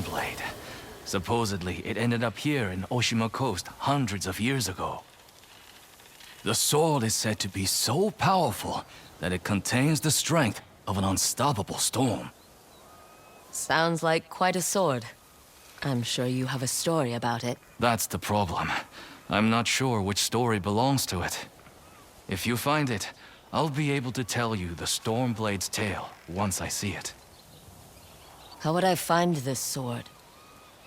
blade. Supposedly, it ended up here in Oshima Coast hundreds of years ago. The sword is said to be so powerful that it contains the strength of an unstoppable storm. Sounds like quite a sword. I'm sure you have a story about it. That's the problem. I'm not sure which story belongs to it. If you find it, I'll be able to tell you the Stormblade's tale once I see it. How would I find this sword?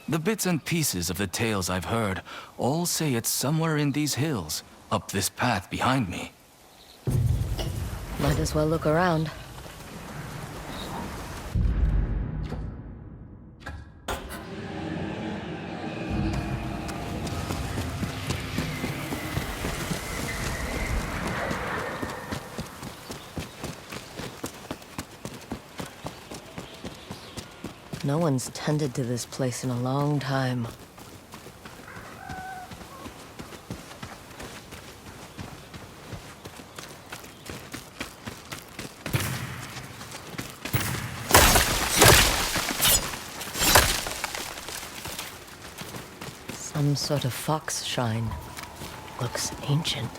The bits and pieces of the tales I've heard all say it's somewhere in these hills, up this path behind me. Might as well look around. No one's tended to this place in a long time. Some sort of fox shrine. Looks ancient.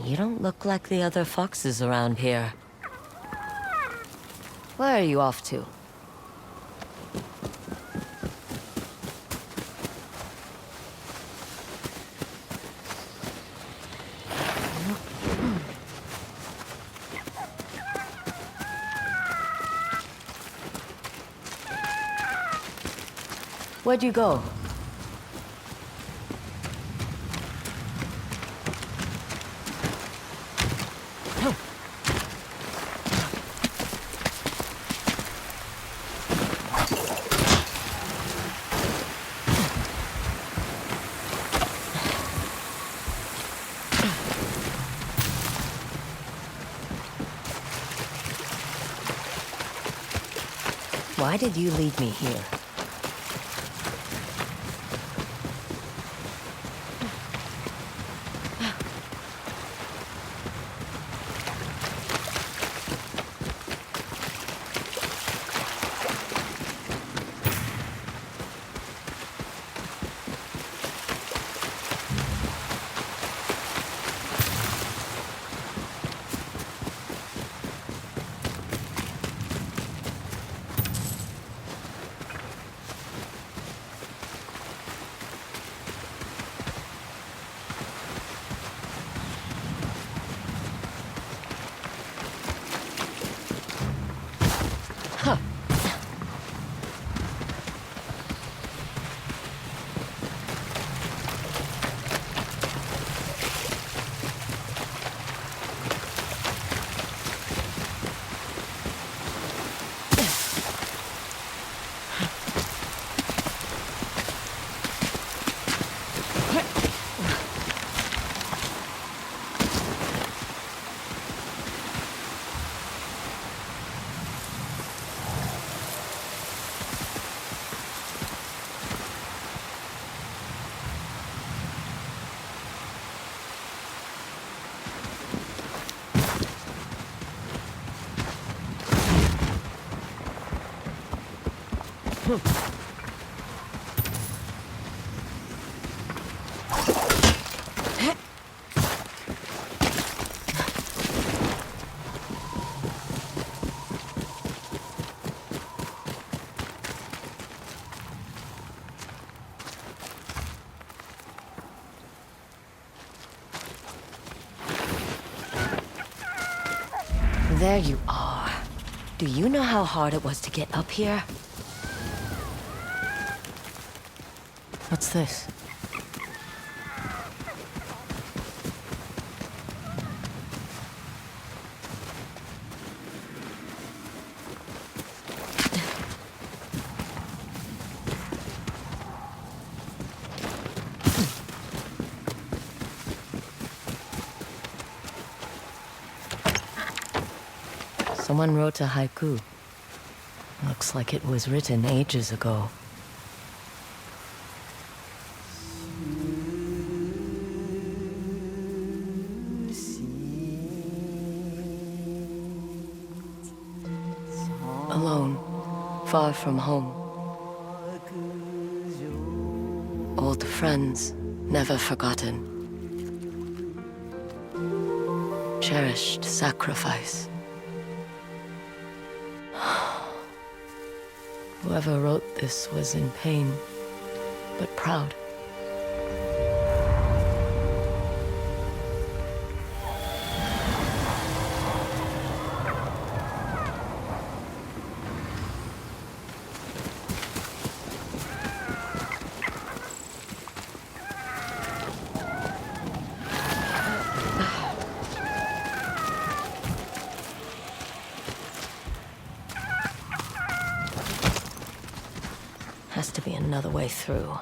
You don't look like the other foxes around here. Where are you off to? Where'd you go? Why did you lead me here? There you are. Do you know how hard it was to get up here? What's this? Someone wrote a haiku. Looks like it was written ages ago. Alone, far from home. Old friends, never forgotten. Cherished sacrifice. Whoever wrote this was in pain, but proud. Has to be another way through.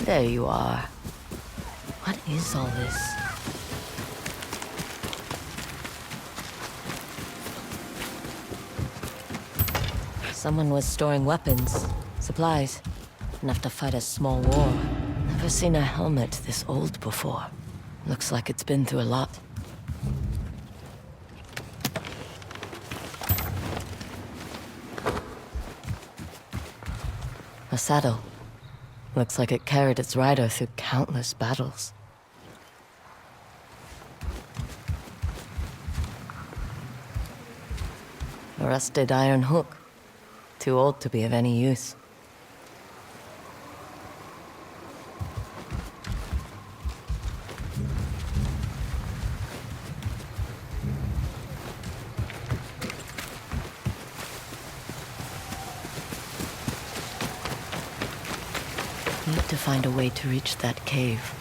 There you are. What is all this? Someone was storing weapons, supplies, enough to fight a small war. Never seen a helmet this old before. Looks like it's been through a lot. A saddle. Looks like it carried its rider through countless battles. A rusted iron hook. Too old to be of any use. Need to find a way to reach that cave.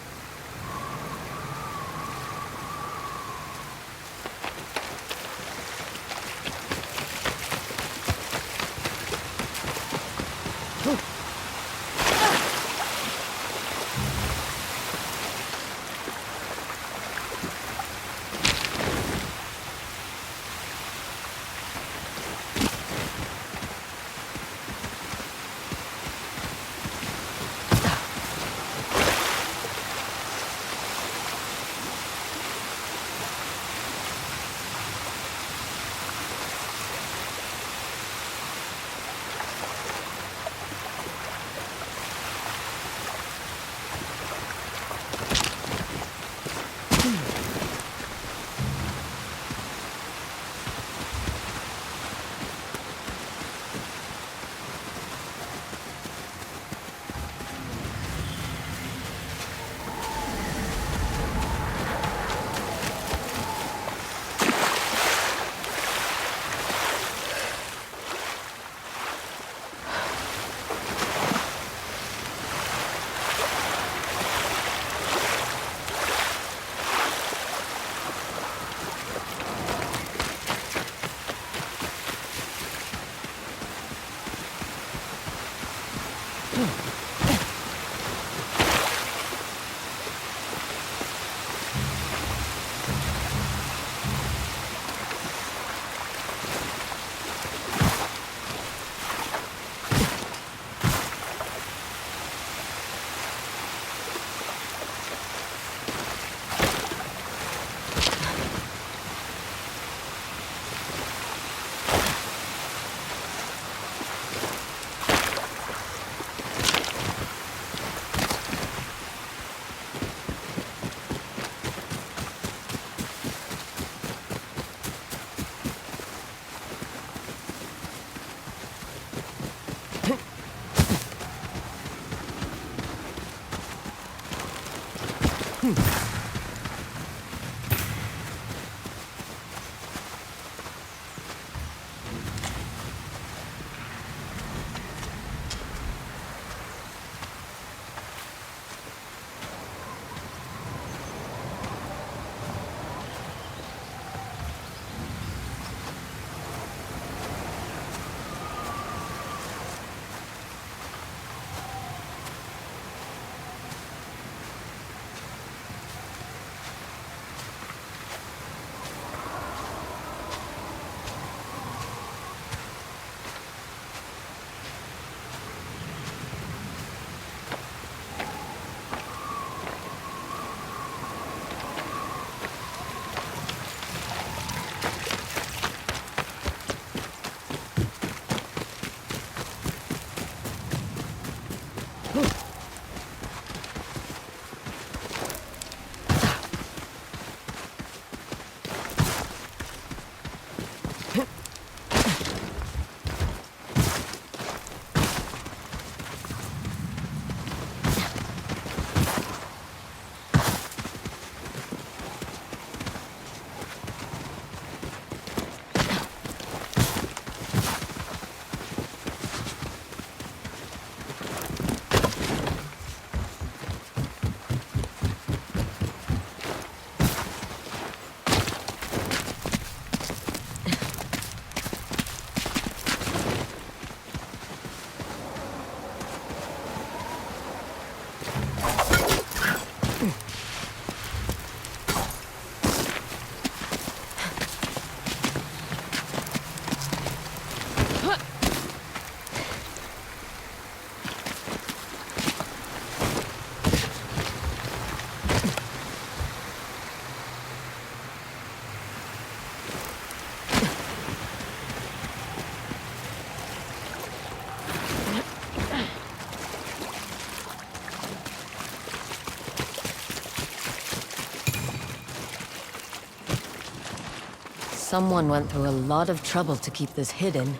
Someone went through a lot of trouble to keep this hidden.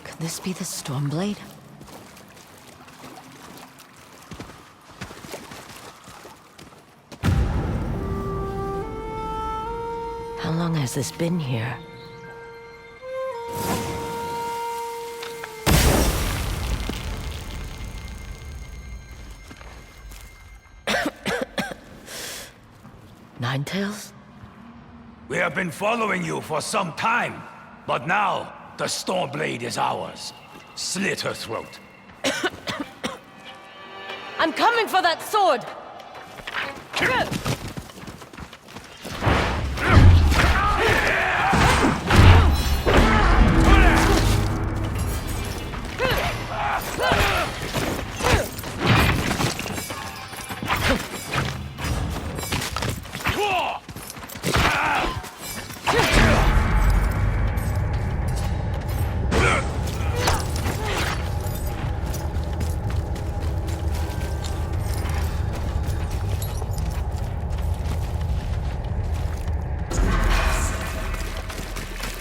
Could this be the Stormblade? How long has this been here? Ninetales? We have been following you for some time, but now the Stormblade is ours. Slit her throat. I'm coming for that sword!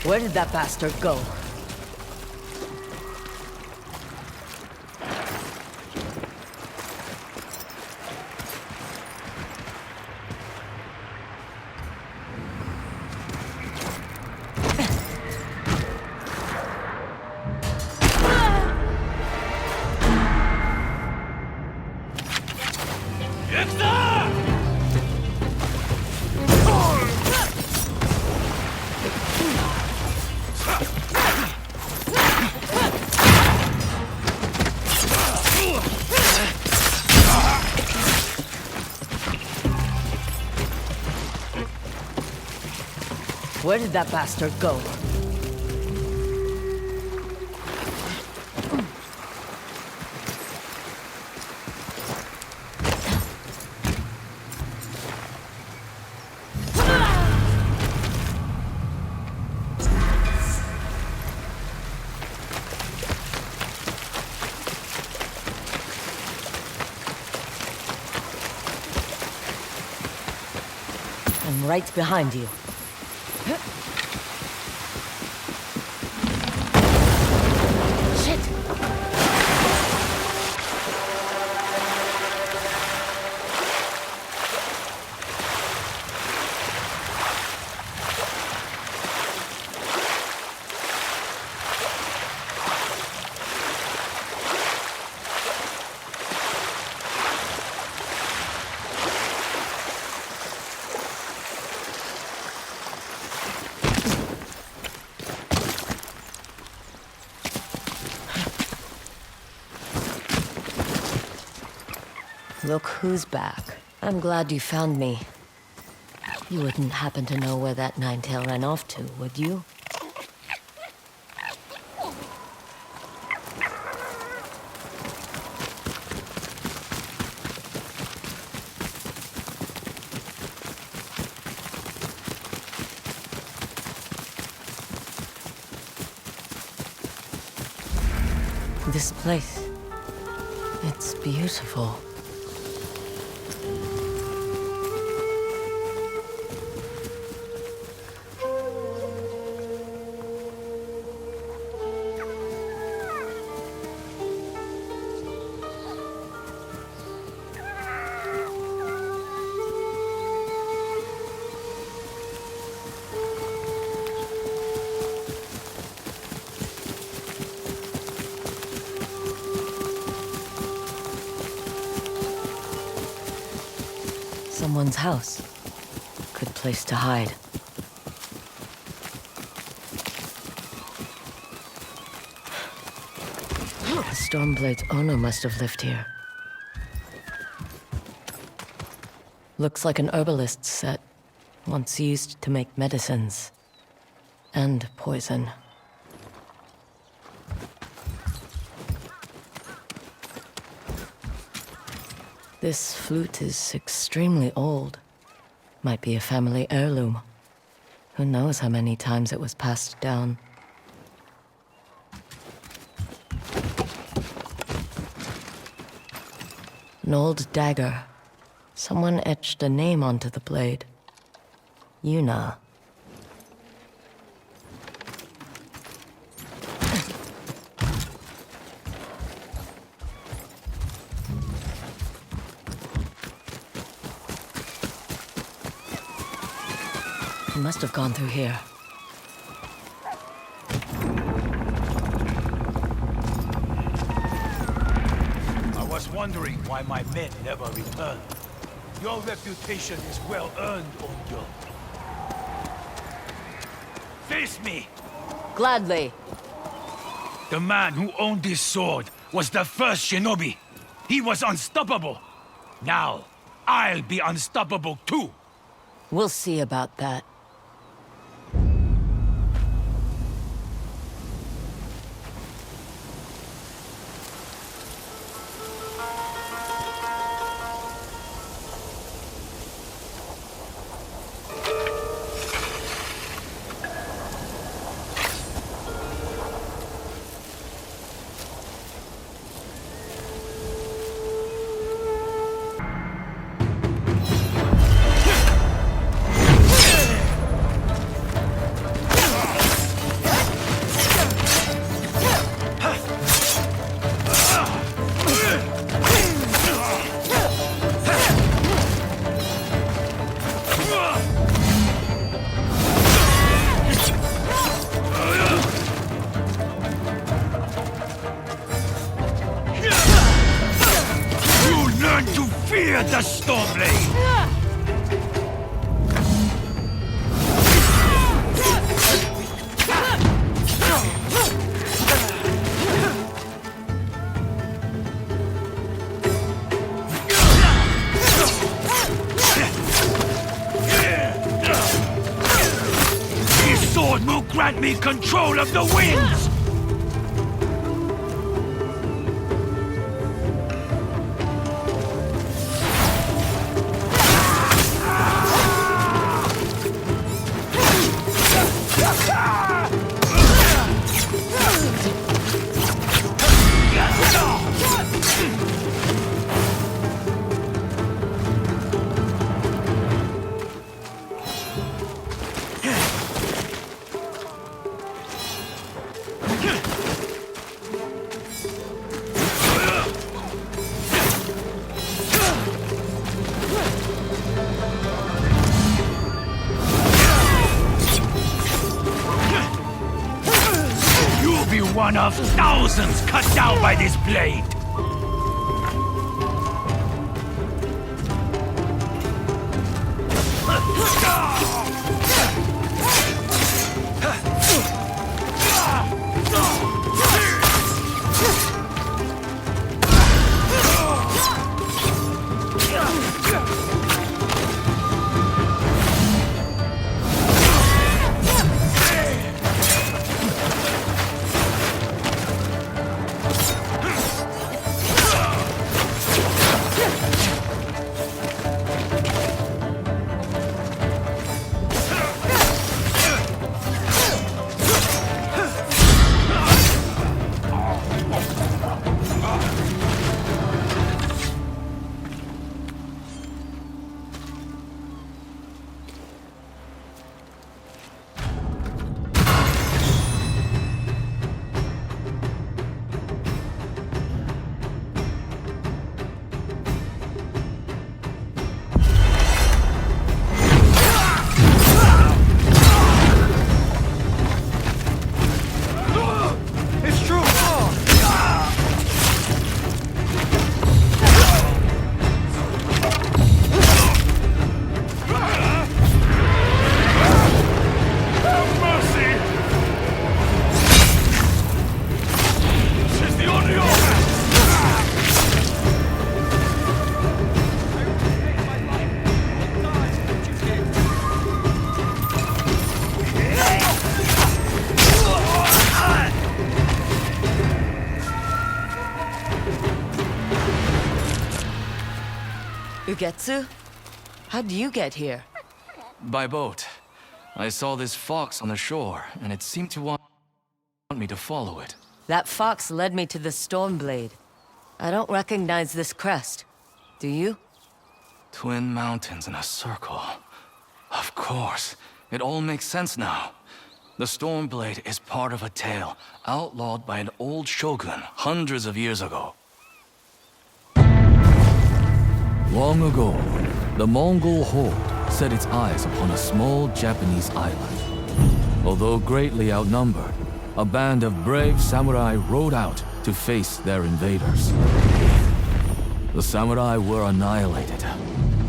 Where did that bastard go? Where did that bastard go? I'm right behind you. Shit! Look who's back. I'm glad you found me. You wouldn't happen to know where that nine-tail ran off to, would you? This place, it's beautiful. Someone's house. Good place to hide. The Stormblade's owner must have lived here. Looks like an herbalist's set, once used to make medicines. And poison. This flute is extremely old. Might be a family heirloom. Who knows how many times it was passed down. An old dagger. Someone etched a name onto the blade. Yuna. He must have gone through here. I was wondering why my men never returned. Your reputation is well earned, Onyo. Face me! Gladly. The man who owned this sword was the first shinobi. He was unstoppable. Now, I'll be unstoppable too. We'll see about that. Fear the Stormblade! This sword will grant me control of the winds! One of thousands cut down by this blade! Ugetsu? How'd you get here? By boat. I saw this fox on the shore, and it seemed to want me to follow it. That fox led me to the Stormblade. I don't recognize this crest. Do you? Twin mountains in a circle. Of course. It all makes sense now. The Stormblade is part of a tale outlawed by an old shogun hundreds of years ago. Long ago, the Mongol horde set its eyes upon a small Japanese island. Although greatly outnumbered, a band of brave samurai rode out to face their invaders. The samurai were annihilated,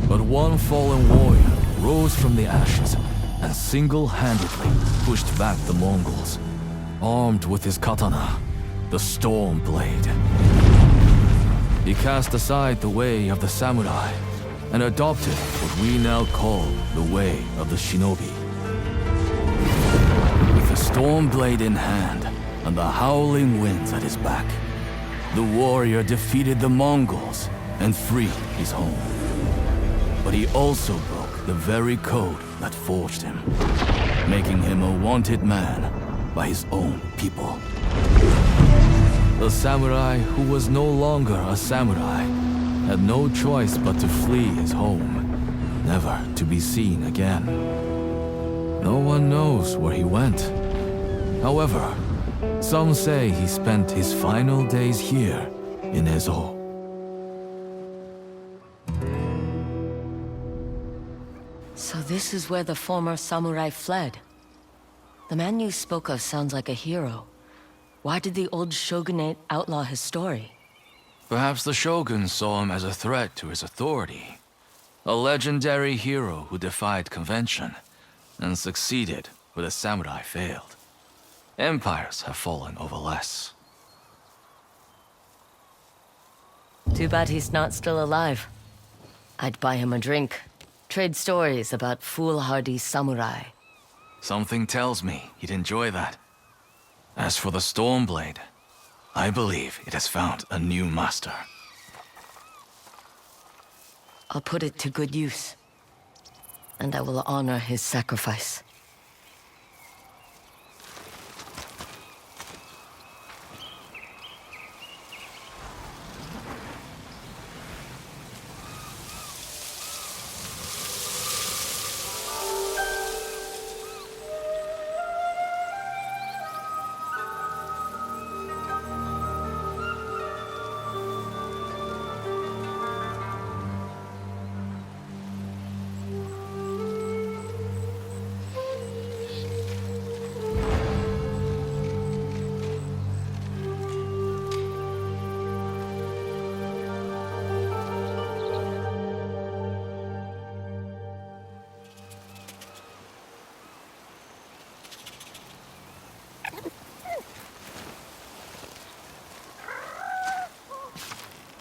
but one fallen warrior rose from the ashes and single-handedly pushed back the Mongols, armed with his katana, the Stormblade. He cast aside the way of the samurai and adopted what we now call the way of the shinobi. With the Stormblade in hand and the howling winds at his back, the warrior defeated the Mongols and freed his home. But he also broke the very code that forged him, making him a wanted man by his own people. The samurai who was no longer a samurai had no choice but to flee his home, never to be seen again. No one knows where he went. However, some say he spent his final days here in Ezo. So this is where the former samurai fled. The man you spoke of sounds like a hero. Why did the old shogunate outlaw his story? Perhaps the shogun saw him as a threat to his authority. A legendary hero who defied convention and succeeded where the samurai failed. Empires have fallen over less. Too bad he's not still alive. I'd buy him a drink. Trade stories about foolhardy samurai. Something tells me he'd enjoy that. As for the Stormblade, I believe it has found a new master. I'll put it to good use. And I will honor his sacrifice.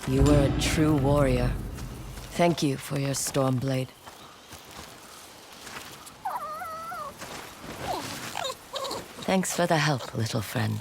You were a true warrior. Thank you for your Stormblade. Thanks for the help, little friend.